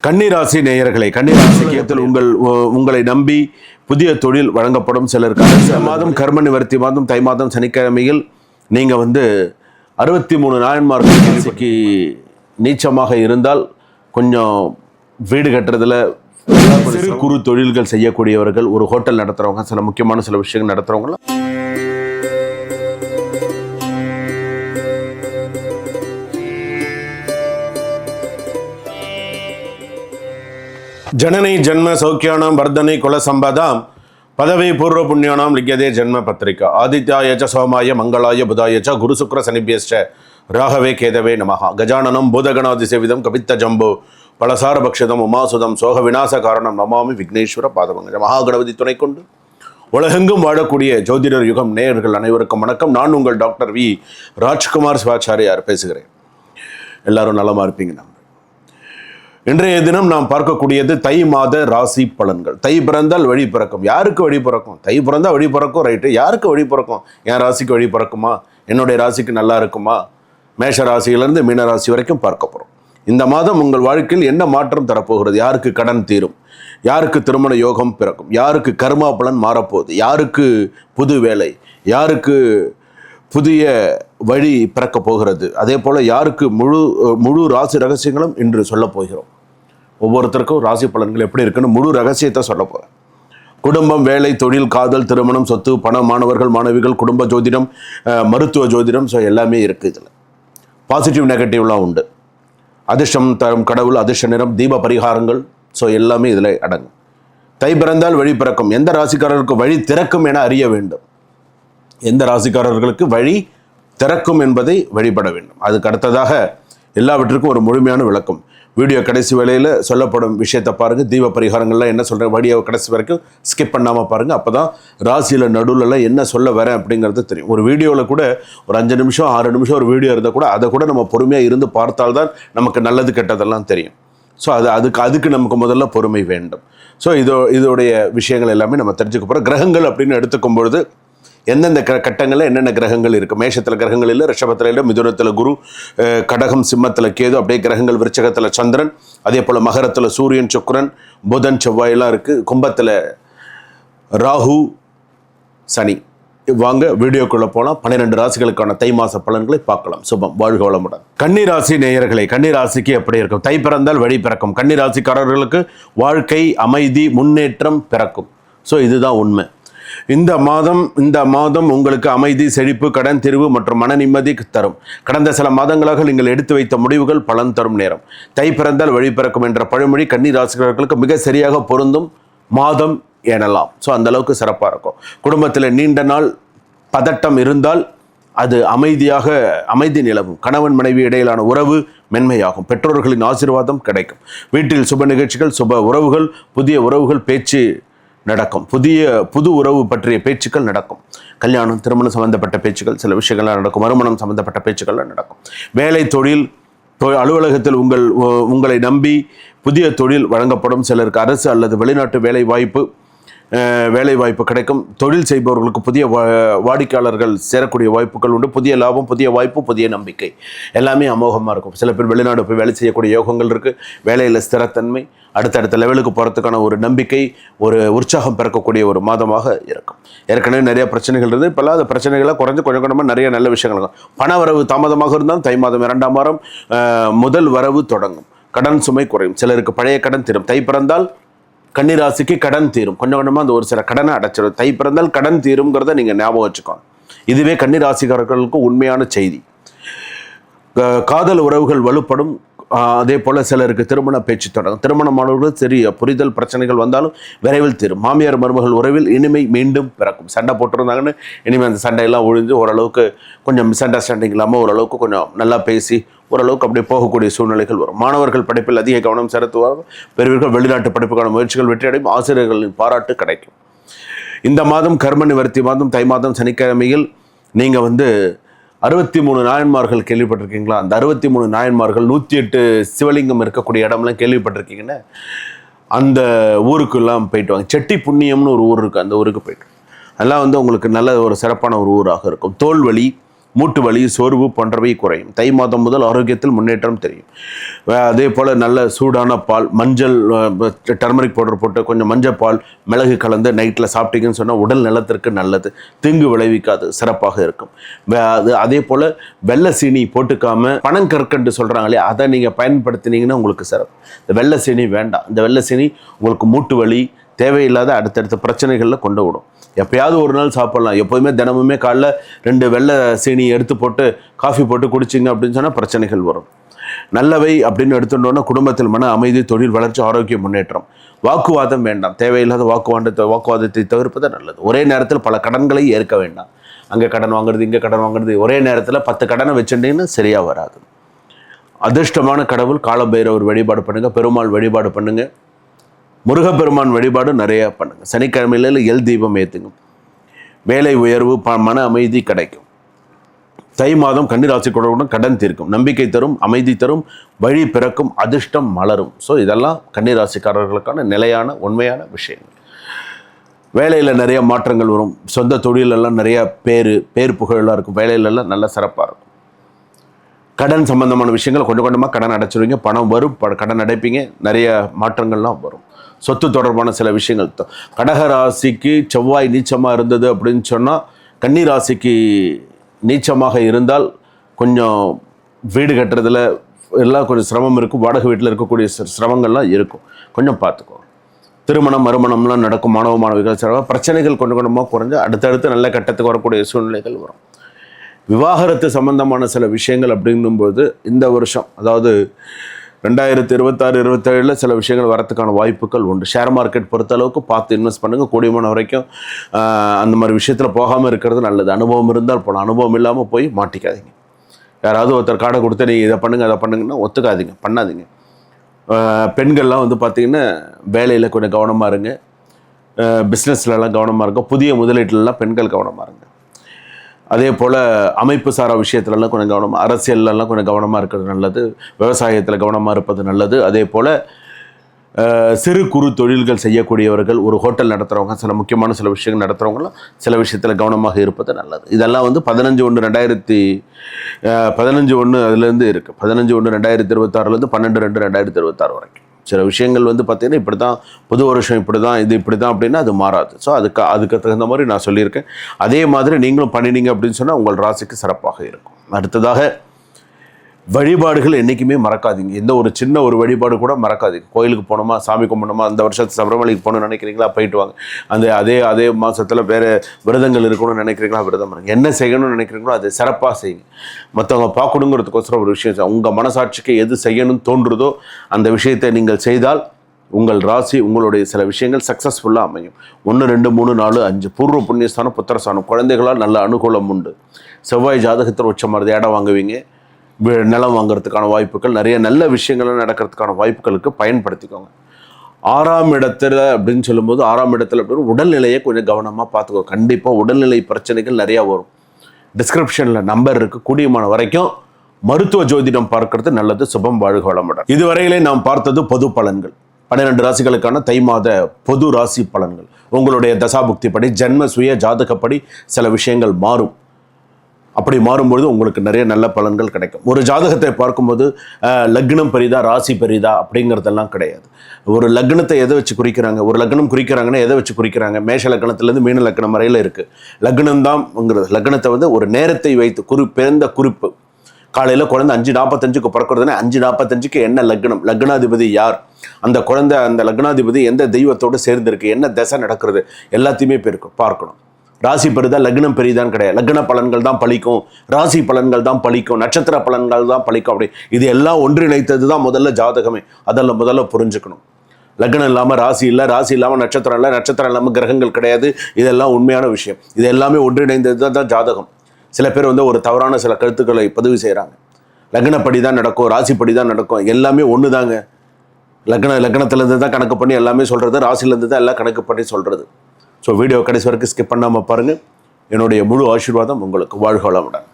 கன்னிராசி நேயர்களை, கன்னிராசிக்கு உங்களை நம்பி புதிய தொழில் வழங்கப்படும். சிலருக்கு அரசு மாதம் கர்ம நிவர்த்தி மாதம் தை மாதம் சனிக்கிழமையில் நீங்கள் 63 நாயன்மார்களுக்கு நீச்சமாக இருந்தால் கொஞ்சம் வீடு கட்டுறதுல சிறு குறு தொழில்கள் செய்யக்கூடியவர்கள், ஒரு ஹோட்டல் நடத்துகிறவங்க, சில முக்கியமான சில விஷயங்கள் நடத்துகிறவங்க, ஜனனி ஜன்ம சௌக்கியானாம் வர்தனை குல சம்பதாம் பதவி பூர்வ புண்ணியானாம் லிக்யதே ஜன்ம பத்திரிகா ஆதித்யாயச்ச சோமாய மங்களாய புதாயச்ச குரு சுக்ர சனிபியஸ்ச ராகவே கேதவே நமஹா கஜானனம் பூதகணாதி சேவிதம் கபித்த ஜம்போ பலசார பக்ஷதம் உமாசுதம் சோக விநாச காரணம் நமாமி விக்னேஸ்வர பாதவங்க மகாகணபதி துணை கொண்டு உலகெங்கும் வாழக்கூடிய ஜோதிடர் யுகம் நேயர்கள் அனைவருக்கும் வணக்கம். நான் உங்கள் டாக்டர் வி ராஜ்குமார் சிவாச்சாரியார் பேசுகிறேன். எல்லாரும் நலமா இருப்பீங்க. இன்றைய தினம் நாம் பார்க்கக்கூடியது தை மாத ராசி பலன்கள். தை பிறந்தால் வழி பிறக்கும். யாருக்கு வழி பிறக்கும்? தை பிறந்தால் வழி பிறக்கும், ரைட்டு. யாருக்கு வழி பிறக்கும்? என் ராசிக்கு வழி பிறக்குமா? என்னுடைய ராசிக்கு நல்லா இருக்குமா? மேஷ ராசியிலிருந்து மீன ராசி வரைக்கும் பார்க்க போகிறோம். இந்த மாதம் உங்கள் வாழ்க்கையில் என்ன மாற்றம் தரப்போகிறது? யாருக்கு கடன் தீரும்? யாருக்கு திருமண யோகம் பிறக்கும்? யாருக்கு கர்மா பலன் மாறப்போகுது? யாருக்கு புது வேலை? யாருக்கு புதிய வழி பிறக்க போகிறது? அதே போல் யாருக்கு முழு ராசி ரகசியங்களும் இன்று சொல்ல போகிறோம். ஒவ்வொருத்தருக்கும் ராசி பலன்கள் எப்படி இருக்குன்னு முழு ரகசியத்தை சொல்ல போகிறேன். குடும்பம், வேலை, தொழில், காதல், திருமணம், சொத்து, பணம், மாணவர்கள், மாணவிகள், குடும்ப ஜோதிடம், மருத்துவ ஜோதிடம், ஸோ எல்லாமே இருக்குது. இதில் பாசிட்டிவ் நெகட்டிவ்லாம் உண்டு. அதிர்ஷ்டம் தரும் கடவுள், அதிர்ஷ்ட நிறம், தீப பரிகாரங்கள், ஸோ எல்லாமே இதில் அடங்கும். தை பிறந்தால் வழி பிறக்கும். எந்த ராசிக்காரருக்கு வழி திறக்கும் என அறிய வேண்டும். எந்த ராசிக்காரர்களுக்கு வழி திறக்கும் என்பதை வழிபட வேண்டும். அதுக்கு அடுத்ததாக எல்லாவற்றுக்கும் ஒரு முழுமையான விளக்கம் வீடியோ கடைசி வேளையில் சொல்லப்படும் விஷயத்தை பாருங்கள். தீப பரிகாரங்கள்லாம் என்ன சொல்கிறேன், வீடியோ கடைசி வரைக்கும் ஸ்கிப் பண்ணாமல் பாருங்கள். அப்போ தான் ராசியில் நடுவில் என்ன சொல்ல வரேன் அப்படிங்கிறது தெரியும். ஒரு வீடியோவில் கூட ஒரு 5 நிமிஷம் 6 நிமிஷம் ஒரு வீடியோ இருந்தால் கூட அதை கூட நம்ம பொறுமையாக இருந்து பார்த்தால்தான் நமக்கு நல்லது கெட்டதெல்லாம் தெரியும். ஸோ அதுக்கு நமக்கு முதல்ல பொறுமை வேண்டும். ஸோ இதோடைய விஷயங்கள் எல்லாமே நம்ம தெரிஞ்சுக்க போகிறோம். கிரகங்கள் அப்படின்னு எடுத்துக்கும் பொழுது எந்தெந்த கட்டங்களில் என்னென்ன கிரகங்கள் இருக்குது? மேஷத்தில் கிரகங்கள் இல்லை, ரிஷபத்தில் இல்லை, மிதுனத்தில் குரு, கடகம் சிம்மத்தில் கேது, அப்படியே கிரகங்கள் விருச்சகத்தில் சந்திரன், அதே போல் மகரத்தில் சூரியன் சுக்கிரன் புதன் செவ்வாயெல்லாம் இருக்குது. கும்பத்தில் ராகு சனி. வாங்க வீடியோக்குள்ளே போனால் 12 ராசிகளுக்கான தை மாத பலன்களை பார்க்கலாம். சுபம், வாழ்க வளமுடன். கன்னிராசி நேயர்களை, கன்னிராசிக்கு எப்படி இருக்கும்? தை பிறந்தால் வழி பிறக்கும். கன்னிராசிக்காரர்களுக்கு வாழ்க்கை, அமைதி, முன்னேற்றம் பிறக்கும். ஸோ இதுதான் உண்மை. இந்த மாதம் உங்களுக்கு அமைதி, செழிப்பு, கடன் தீர்வு மற்றும் மன நிம்மதி தரும். கடந்த சில மாதங்களாக நீங்கள் எடுத்து வைத்த முடிவுகள் பலன் தரும் நேரம். தை பிறந்தால் வழி பிறக்கும் என்ற பழமொழி கன்னி ராசிக்காரர்களுக்கு மிக சரியாக பொருந்தும் மாதம் எனலாம். ஸோ அந்த அளவுக்கு சிறப்பாக இருக்கும். குடும்பத்தில் நீண்ட நாள் பதட்டம் இருந்தால் அது அமைதி நிலவும். கணவன் மனைவி இடையிலான உறவு மென்மையாகும். பெற்றோர்களின் ஆசீர்வாதம் கிடைக்கும். வீட்டில் சுப நிகழ்ச்சிகள், சுப உறவுகள், புதிய உறவுகள் பேச்சு நடக்கும். புது உறவு பற்றிய பேச்சுக்கள் நடக்கும். கல்யாணம், திருமணம் சம்பந்தப்பட்ட பேச்சுக்கள், சில விஷயங்கள்லாம் நடக்கும். மறுமணம் சம்பந்தப்பட்ட பேச்சுக்கள்லாம் நடக்கும். வேலை, தொழில், அலுவலகத்தில் உங்களை நம்பி புதிய தொழில் வழங்கப்படும். சிலருக்கு அரசு அல்லது வெளிநாட்டு வேலை வாய்ப்பு கிடைக்கும். தொழில் செய்பவர்களுக்கு புதிய வாடிக்கையாளர்கள் சேரக்கூடிய வாய்ப்புகள் உண்டு. புதிய லாபம், புதிய வாய்ப்பு, புதிய நம்பிக்கை, எல்லாமே அமோகமாக இருக்கும். சில பேர் வெளிநாடு போய் வேலை செய்யக்கூடிய யோகங்கள் இருக்குது. வேலையில் ஸ்திரத்தன்மை, அடுத்தடுத்த லெவலுக்கு போகிறதுக்கான ஒரு நம்பிக்கை, ஒரு உற்சாகம் பிறக்கக்கூடிய ஒரு மாதமாக இருக்கும். ஏற்கனவே நிறைய பிரச்சனைகள் இருக்குது. இப்போல்லாம் அந்த பிரச்சனைகளாக குறைஞ்சு கொஞ்சம் கொஞ்சமாக நிறைய நல்ல விஷயங்கள் இருக்கும். பண வரவு தாமதமாக இருந்தாலும் தை மாதம் 2ஆம் வாரம் முதல் வரவு தொடங்கும். கடன் சுமை குறையும். சிலருக்கு பழைய கடன் தீரும். தை பிறந்தால் கன்னிராசிக்கு கடன் தீரும். கொஞ்சம் கொஞ்சமாக அந்த ஒரு சில கடனை அடைச்சிடும். தை பிறந்தால் கடன் தீருங்கிறத நீங்கள் ஞாபகம் வச்சுக்கோங்க. இதுவே கன்னிராசிக்காரர்களுக்கு உண்மையான செய்தி. காதல் உறவுகள் வலுப்படும். அதே போல் சிலருக்கு திருமண பேச்சு தொடங்கும். திருமணமானவர்கள் சிறிய புரிதல் பிரச்சனைகள் வந்தாலும் விரைவில் தீரும். மாமியார் மருமகள் உறவில் இனிமை மீண்டும் பிறக்கும். சண்டை போட்டிருந்தாங்கன்னு இனிமேல் அந்த சண்டையெல்லாம் ஒழிஞ்சு ஓரளவுக்கு கொஞ்சம் மிஸ் அண்டர்ஸ்டாண்டிங் இல்லாமல் ஓரளவுக்கு கொஞ்சம் நல்லா பேசி ஓரளவுக்கு அப்படியே போகக்கூடிய சூழ்நிலைகள் வரும். மாணவர்கள் படிப்பில் அதிக கவனம் செலுத்துவார்கள். பெரியவர்கள் வெளிநாட்டு படிப்புக்கான முயற்சிகள் வெற்றியடையும். ஆசிரியர்களின் பாராட்டு கிடைக்கும். இந்த மாதம் கர்ம நிவர்த்தி மாதம் தை மாதம் சனிக்கிழமையில் நீங்கள் 63 நாயன்மார்கள் கேள்விப்பட்டிருக்கீங்களா? அந்த 63 நாயன்மார்கள் 108 சிவலிங்கம் இருக்கக்கூடிய இடம்லாம் கேள்விப்பட்டிருக்கீங்கன்னா அந்த ஊருக்கெல்லாம் போயிட்டு வாங்க. செட்டி புண்ணியம்னு ஒரு ஊர் இருக்குது. அந்த ஊருக்கு போயிட்டு அதெல்லாம் உங்களுக்கு நல்ல ஒரு சிறப்பான ஒரு ஊராக இருக்கும். தோல்வலி, மூட்டு வலி, சோர்வு போன்றவை குறையும். தை மாதம் முதல் ஆரோக்கியத்தில் முன்னேற்றம் தெரியும். அதே போல் நல்ல சூடான பால், மஞ்சள், டர்மரிக் பவுடர் போட்டு கொஞ்சம் மஞ்சள் பால், மிளகு கலந்து நைட்டில் சாப்பிட்டீங்கன்னு சொன்னால் உடல் நலத்திற்கு நல்லது, தீங்கு விளைவிக்காது, சிறப்பாக இருக்கும். அதே போல் வெள்ளை சீனி போட்டுக்காமல் பனங்கற்கண்டு சொல்கிறாங்களே, அதை நீங்கள் பயன்படுத்தினீங்கன்னா உங்களுக்கு சிறப்பு. இந்த வெள்ளை சீனி வேண்டாம். இந்த வெள்ளை சீனி உங்களுக்கு மூட்டு வலி, தேவையில்லாத அடுத்தடுத்த பிரச்சனைகளில் கொண்டு விடும். எப்பயாவது ஒரு நாள் சாப்பிட்லாம். எப்போதுமே தினமுமே காலைல 2 வெள்ளை சீனி எடுத்து போட்டு காஃபி போட்டு குடிச்சிங்க அப்படின்னு சொன்னால் பிரச்சனைகள் வரும். நல்லவை அப்படின்னு எடுத்துட்டோன்னா குடும்பத்தில் மன அமைதி, தொழில் வளர்ச்சி, ஆரோக்கிய முன்னேற்றம். வாக்குவாதம் வேண்டாம். தேவையில்லாத வாக்குவாதத்தை தவிர்ப்பது நல்லது. ஒரே நேரத்தில் பல கடன்களை ஏற்க வேண்டாம். அங்கே கடன் வாங்குறது, இங்கே கடன் வாங்குறது, ஒரே நேரத்தில் 10 கடனை வச்சுட்டீங்கன்னு சரியாக வராது. அதிர்ஷ்டமான கடவுள் காலபைரவர் வழிபாடு பண்ணுங்கள், பெருமாள் வழிபாடு பண்ணுங்கள், முருகப்பெருமான் வழிபாடு நிறையா பண்ணுங்கள். சனிக்கிழமையில் எல் தீபம் ஏற்றுங்க. வேலை உயர்வு, மன அமைதி கிடைக்கும். தை மாதம் கன்னிராசிக்குடன் கடன் தீர்க்கும், நம்பிக்கை தரும், அமைதி தரும், வழி பிறக்கும், அதிர்ஷ்டம் மலரும். ஸோ இதெல்லாம் கன்னிராசிக்காரர்களுக்கான நிலையான உண்மையான விஷயங்கள். வேலையில் நிறைய மாற்றங்கள் வரும். சொந்த தொழிலெல்லாம் நிறைய பேர் புகழெல்லாம் இருக்கும். வேலையிலெல்லாம் நல்ல சிறப்பாக இருக்கும். கடன் சம்பந்தமான விஷயங்கள் கொஞ்சம் கொஞ்சமாக கடன் அடைச்சிடுவீங்க. பணம் வரும், கடன் அடைப்பீங்க. நிறைய மாற்றங்கள்லாம் வரும். சொத்து தொடர்பான சில விஷயங்கள். கடகராசிக்கு செவ்வாய் நீச்சமாக இருந்தது அப்படின்னு சொன்னால், கன்னிராசிக்கு நீச்சமாக இருந்தால் கொஞ்சம் வீடு கட்டுறதுல எல்லாம் கொஞ்சம் சிரமம் இருக்கும். வாடகை வீட்டில் இருக்கக்கூடிய சிரமங்கள்லாம் இருக்கும். கொஞ்சம் பார்த்துக்கோ. திருமணம், மறுமணம்லாம் நடக்கும். மாணவ மாணவிகள் சிரமம், பிரச்சனைகள் கொஞ்சம் கொஞ்சமாக குறைஞ்சு அடுத்தடுத்து நல்ல கட்டத்துக்கு வரக்கூடிய சூழ்நிலைகள் வரும். விவாகரத்து சம்பந்தமான சில விஷயங்கள் அப்படிங்கும்போது இந்த வருஷம், அதாவது 2026-27 சில விஷயங்கள் வரத்துக்கான வாய்ப்புகள் உண்டு. ஷேர் மார்க்கெட் பொறுத்தளவுக்கு பார்த்து இன்வெஸ்ட் பண்ணுங்கள். கூடியமான வரைக்கும் அந்த மாதிரி விஷயத்தில் போகாமல் இருக்கிறது நல்லது. அனுபவம் இருந்தால் போகலாம். அனுபவம் இல்லாமல் போய் மாட்டிக்காதீங்க. யாராவது ஒருத்தர் கார்டை கொடுத்து நீங்கள் இதை பண்ணுங்கள் அதை பண்ணுங்கன்னா ஒத்துக்காதீங்க, பண்ணாதீங்க. பெண்கள்லாம் வந்து பார்த்திங்கன்னா வேலையில் கொஞ்சம் கவனமாக இருங்க. பிஸ்னஸ்லலாம் கவனமாக இருங்க. புதிய முதலீட்டிலலாம் பெண்கள் கவனமாக இருங்க. அதே போல் அமைப்பு சாரா விஷயத்துலலாம் கொஞ்சம் கவனமாக, அரசியல்லாம் கொஞ்சம் கவனமாக இருக்கிறது நல்லது. விவசாயத்தில் கவனமாக இருப்பது நல்லது. அதே போல் சிறு குறு தொழில்கள் செய்யக்கூடியவர்கள், ஒரு ஹோட்டல் நடத்துகிறவங்க, சில முக்கியமான சில விஷயங்கள் நடத்துகிறவங்களாம் சில விஷயத்தில் கவனமாக இருப்பது நல்லது. இதெல்லாம் வந்து 15/1/2015 அதுலேருந்து இருக்குது. 15/1/2026 12/2/2026 வரைக்கும் சில விஷயங்கள் வந்து பார்த்திங்கன்னா இப்படி தான், புது வருஷம் இப்படி தான், இது இப்படி தான் அப்படின்னா அது மாறாது. ஸோ அதுக்கு தகுந்த மாதிரி நான் சொல்லியிருக்கேன். அதே மாதிரி நீங்களும் பண்ணினீங்க அப்படின்னு சொன்னால் உங்கள் ராசிக்கு சிறப்பாக இருக்கும். அடுத்ததாக வழிபாடுகள் என்றைக்குமே மறக்காதீங்க. எந்த ஒரு சின்ன ஒரு வழிபாடு கூட மறக்காதீங்க. கோயிலுக்கு போனோமா, சாமி கும்பிடணுமா, அந்த வருஷத்து சபரிமலைக்கு போகணும்னு நினைக்கிறீங்களா, போயிட்டு வாங்க. அதே மாதத்தில் வேறு விரதங்கள் இருக்கணும்னு நினைக்கிறீங்களா, விரதம் பண்ணுங்க. என்ன செய்யணும்னு நினைக்கிறீங்களோ அதை சிறப்பாக செய்யுங்க. மற்றவங்க பார்க்கணுங்கிறதுக்கோசரம் ஒரு விஷயம், உங்கள் மனசாட்சிக்கு எது செய்யணும்னு தோன்றுதோ அந்த விஷயத்தை நீங்கள் செய்தால் உங்கள் ராசி, உங்களுடைய சில விஷயங்கள் சக்ஸஸ்ஃபுல்லாக அமையும். 1, 2, 3, 4, 5 பூர்வ புண்ணியஸ்தானம், புத்திரஸ்தானம், குழந்தைகளால் நல்ல அனுகூலம் உண்டு. செவ்வாய் ஜாதகத்தில் உச்சமானது, இடம் வாங்குவீங்க, நிலம் வாங்குறதுக்கான வாய்ப்புகள், நிறைய நல்ல விஷயங்கள் நடக்கிறதுக்கான வாய்ப்புகளுக்கு பயன்படுத்திக்கோங்க. 6ஆம் இடத்துல அப்படின்னு சொல்லும்போது, 6ஆம் இடத்துல அப்படின்னு உடல்நிலையை கொஞ்சம் கவனமாக பார்த்துக்கோ. கண்டிப்பாக உடல்நிலை பிரச்சனைகள் நிறையா வரும். டிஸ்கிரிப்ஷனில் நம்பர் இருக்குது. கூடியமான வரைக்கும் மருத்துவ ஜோதிடம் பார்க்கறது நல்லது. சுபம், வாழ்க வளமுடன். இதுவரையிலே நாம் பார்த்தது பொது பலன்கள். 12 ராசிகளுக்கான தை மாத பொது ராசி பலன்கள். உங்களுடைய தசாபுக்தி படி, ஜென்ம சுய ஜாதகப்படி சில விஷயங்கள் மாறும். அப்படி மாறும்பொழுது உங்களுக்கு நிறைய நல்ல பலன்கள் கிடைக்கும். ஒரு ஜாதகத்தை பார்க்கும்போது லக்னம் பெரிதா, ராசி பெரிதா அப்படிங்கிறதெல்லாம் கிடையாது. ஒரு லக்னத்தை எதை வச்சு குறிக்கிறாங்க, ஒரு லக்னம் குறிக்கிறாங்கன்னா எதை வச்சு குறிக்கிறாங்க, மேஷ லக்னத்திலேருந்து மீன லக்னம் வரையில் இருக்குது. லக்னம் தான்ங்கிறது. லக்னத்தை வந்து ஒரு நேரத்தை வைத்து பிறந்த குறிப்பு. காலையில் குழந்தை 5:45க்கு பிறக்கிறதுனா 5:45க்கு என்ன லக்னம், லக்னாதிபதி யார், அந்த குழந்தை அந்த லக்னாதிபதி எந்த தெய்வத்தோடு சேர்ந்துருக்கு, என்ன தசை நடக்கிறது, எல்லாத்தையுமே பார்க்கணும். ராசி பெரிதா, லக்னம் பெரிதான்னு கிடையாது. லக்ன பலன்கள் தான் பலிக்கும், ராசி பலன்கள் தான் பலிக்கும், நட்சத்திர பலன்கள் தான் பலிக்கும். அப்படி இது எல்லாம் ஒன்றிணைத்தது தான் முதல்ல ஜாதகமே. அதெல்லாம் முதல்ல புரிஞ்சுக்கணும். லக்னம் இல்லாமல் ராசி இல்லை, ராசி இல்லாமல் நட்சத்திரம் இல்லை, நட்சத்திரம் இல்லாமல் கிரகங்கள் கிடையாது. இதெல்லாம் உண்மையான விஷயம். இது எல்லாமே ஒன்றிணைந்தது தான் ஜாதகம். சில பேர் வந்து ஒரு தவறான சில கருத்துக்களை பதிவு செய்கிறாங்க. லக்னப்படி தான் நடக்கும், ராசிப்படி தான் நடக்கும், எல்லாமே ஒன்று தாங்க. லக்னத்திலேருந்து தான் கணக்கு பண்ணி எல்லாமே சொல்கிறது, ராசிலேருந்து தான் எல்லாம் கணக்கு பண்ணி சொல்கிறது. ஸோ வீடியோ கடைசி வரைக்கும் ஸ்கிப் பண்ணாமல் பாருங்கள். என்னுடைய முழு ஆசீர்வாதம் உங்களுக்கு. வாழ்க வளமுடன்.